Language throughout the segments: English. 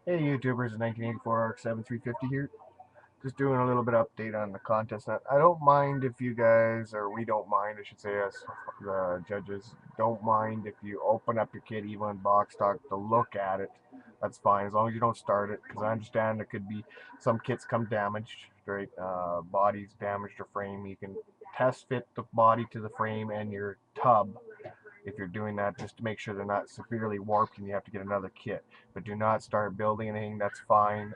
Hey YouTubers, 1984 RX-7 350 here. Just doing a little bit of update on the contest. I don't mind if you guys, or we don't mind, I should say, us, the judges, don't mind if you open up your kit even in box stock to look at it. That's fine, as long as you don't start it, because I understand there could be some kits come damaged, right? Bodies damaged or frame. You can test fit the body to the frame and your tub if you're doing that, just to make sure they're not severely warped and you have to get another kit. But do not start building anything. That's fine.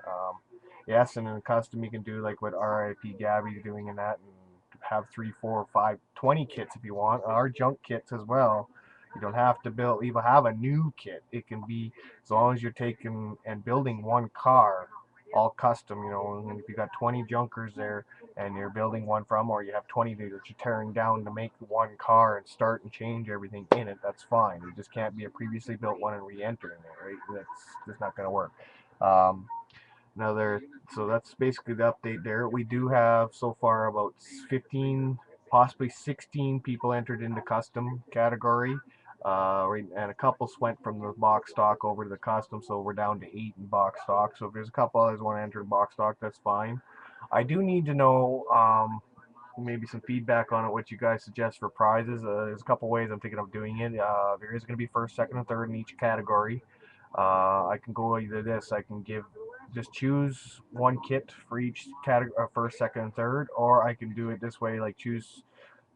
Yes, and in custom you can do like what RIP Gabby's doing in that, and have 3, 4, 5, 20 kits if you want. Our junk kits as well. You don't have to build, even have a new kit. It can be, as long as you're taking and building one car, all custom, and if you got 20 junkers there, and you're building one from, or you have 20 that you're tearing down to make one car and start and change everything in it, that's fine. It just can't be a previously built one and re-enter in it, right? That's just not going to work. Um, another, so that's basically the update there. We do have so far about 15, possibly 16 people entered into custom category. And a couple went from the box stock over to the custom, so we're down to 8 in box stock. So if there's a couple others want to enter box stock, that's fine. I do need to know maybe some feedback on it, what you guys suggest for prizes. There's a couple ways I'm thinking of doing it. There is going to be first, second, and third in each category. I can go either this. I can just choose one kit for each category, first, second, and third, or I can do it this way, like choose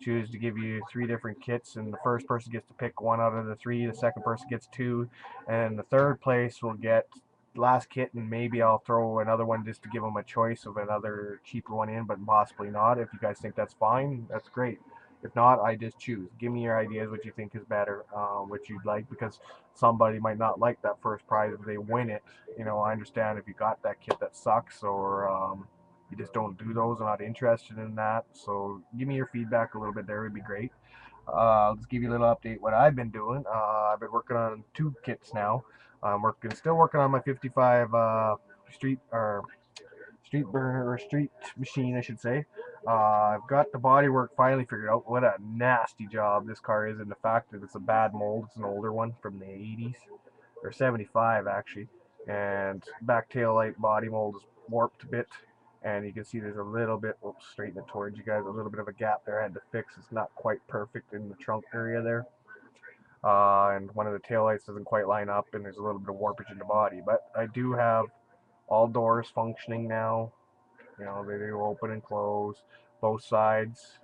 to give you 3 different kits, and the first person gets to pick one out of the 3. The second person gets 2, and the third place will get last kit, and maybe I'll throw another one just to give them a choice of another cheaper one in, but possibly not. If you guys think that's fine, that's great. If not, I just choose. Give me your ideas, what you think is better, what you'd like, because somebody might not like that first prize if they win it. I understand if you got that kit that sucks, or you just don't do those. I'm not interested in that. So give me your feedback a little bit there, would be great. I'll just give you a little update what I've been doing. I've been working on 2 kits now. Still working on my 55 street or street burner or street machine, I should say. I've got the bodywork finally figured out. What a nasty job this car is, and the fact that it's a bad mold. It's an older one from the 80s or 75 actually, and back tail light body mold is warped a bit, and you can see there's a little bit, oops, straighten it towards you guys, a little bit of a gap there I had to fix. It's not quite perfect in the trunk area there, and one of the tail lights doesn't quite line up, and there's a little bit of warpage in the body, but I do have all doors functioning now. They do open and close both sides,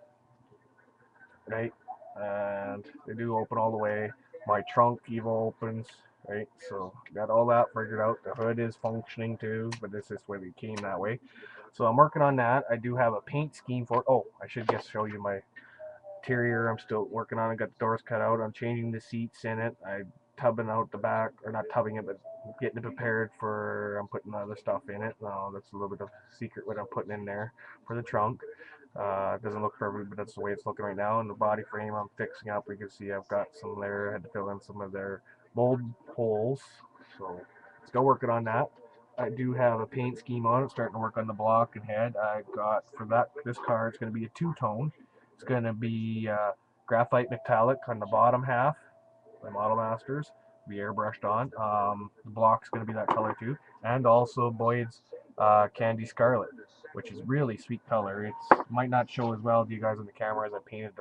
right? And they do open all the way. My trunk even opens, right? So got all that figured out. The hood is functioning too, but this is where we came that way. So I'm working on that. I do have a paint scheme for it. Oh, I should just show you my interior. I'm still working on it. Got the doors cut out. I'm changing the seats in it. I'm tubbing out the back, or not tubbing it, but getting it prepared for. I'm putting other stuff in it. Now that's a little bit of secret what I'm putting in there for the trunk. It doesn't look perfect, but that's the way it's looking right now. And the body frame I'm fixing up. You can see I've got some there. I had to fill in some of their mold holes. So still working on that. I do have a paint scheme on it, starting to work on the block and head. I've got, for this car, it's going to be a 2-tone. It's going to be graphite metallic on the bottom half, the Model Masters, be airbrushed on. The block's going to be that color too. And also Boyd's Candy Scarlet, which is really sweet color. It might not show as well to you guys on the camera as I painted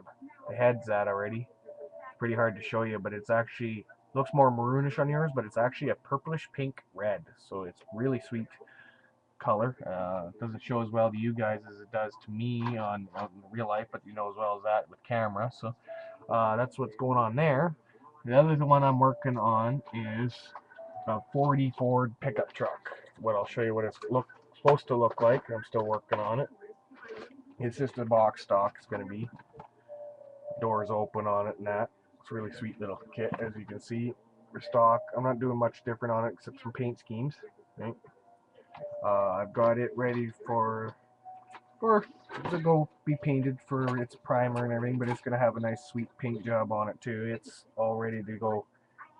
the heads at already. It's pretty hard to show you, but it's actually looks more maroonish on yours, but it's actually a purplish pink red. So it's really sweet color. It doesn't show as well to you guys as it does to me on real life, but you know as well as that with camera. So that's what's going on there. The other one I'm working on is a 40 Ford pickup truck. What I'll show you what it's supposed to look like. I'm still working on it. It's just a box stock. It's going to be doors open on it and that. It's a really sweet little kit, as you can see. For stock, I'm not doing much different on it except some paint schemes. Right? I've got it ready for to go be painted for its primer and everything, but it's gonna have a nice sweet paint job on it too. It's all ready to go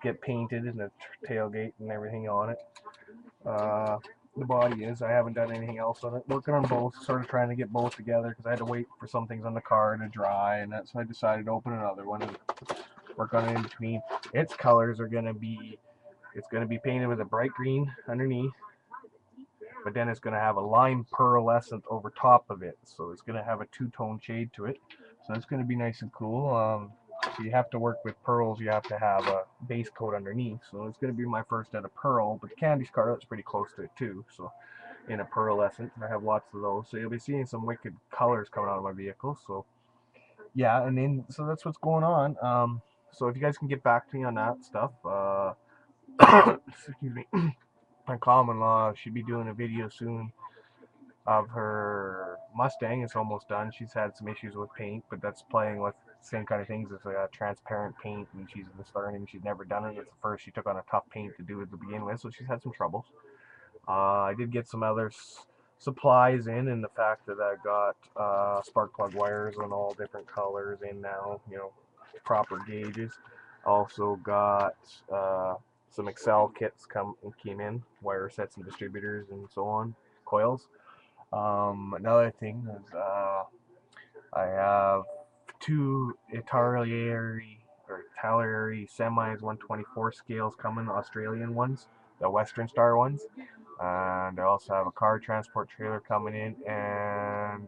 get painted, and the tailgate and everything on it. Uh, the body is. I haven't done anything else on it. Working on both, sort of trying to get both together because I had to wait for some things on the car to dry, and that's why I decided to open another one and work on it in between. Its colors are gonna be It's going to be painted with a bright green underneath, but then it's going to have a lime pearlescent over top of it. So it's going to have a two-tone shade to it. So it's going to be nice and cool. So you have to work with pearls. You have to have a base coat underneath. So it's going to be my first at a pearl, but the Candy Scarlet's pretty close to it too. So in a pearlescent, I have lots of those. So you'll be seeing some wicked colors coming out of my vehicle. So yeah, and then so that's what's going on. So if you guys can get back to me on that stuff, excuse me, my common law should be doing a video soon of her Mustang. It's almost done. She's had some issues with paint, but that's playing with the same kind of things as transparent paint, and she's just learning. She's never done it. It's the first she took on a tough paint to do it to begin with, so she's had some troubles. I did get some other supplies in the fact that I got spark plug wires in all different colors in now, proper gauges. Also got some Excel kits came in, wire sets and distributors and so on, coils. Another thing is I have two Italiari semis 124 scales coming, Australian ones, the Western Star ones. And I also have a car transport trailer coming in, and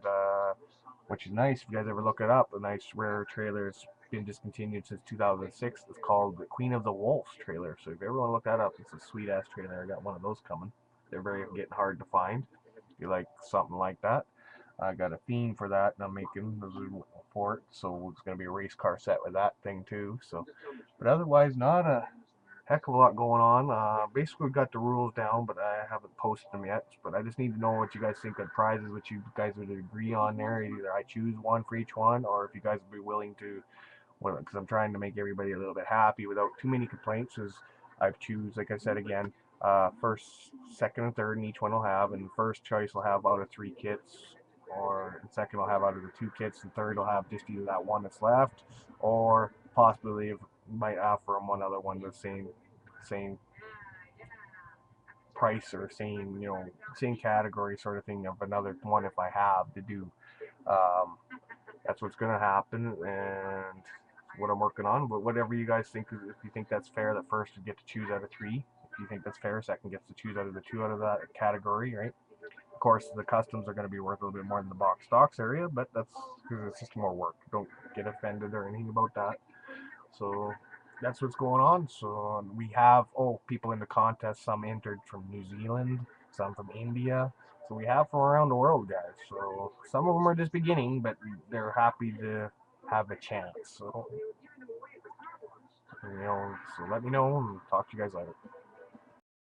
which is nice. If you guys ever look it up, a nice rare trailer. It's been discontinued since 2006. It's called the Queen of the Wolves trailer. So if you ever want to look that up, it's a sweet ass trailer. I got one of those coming. They're getting hard to find. If you like something like that, I got a theme for that, and I'm making for it. So it's gonna be a race car set with that thing too. So, but otherwise, not a heck of a lot going on. Basically, we got the rules down, but I haven't posted them yet. But I just need to know what you guys think of prizes, what you guys would agree on there. Either I choose one for each one, or if you guys would be willing to, because I'm trying to make everybody a little bit happy without too many complaints. Is I've choose, like I said again, first, second, and third, and each one will have, and first choice will have out of 3 kits, or second will have out of the 2 kits, and third will have just either that one that's left, or possibly might offer them one other one the same price or same category sort of thing of another one if I have to do. That's what's gonna happen, and what I'm working on. But whatever you guys think, if you think that's fair, that first would get to choose out of 3. If you think that's fair, second gets to choose out of the 2 out of that category, right? Of course, the customs are going to be worth a little bit more than the box stocks area, but that's because it's just more work. Don't get offended or anything about that. So that's what's going on. So we have people in the contest. Some entered from New Zealand, some from India. So we have from around the world, guys. So some of them are just beginning, but they're happy to have a chance. So so let me know and talk to you guys later.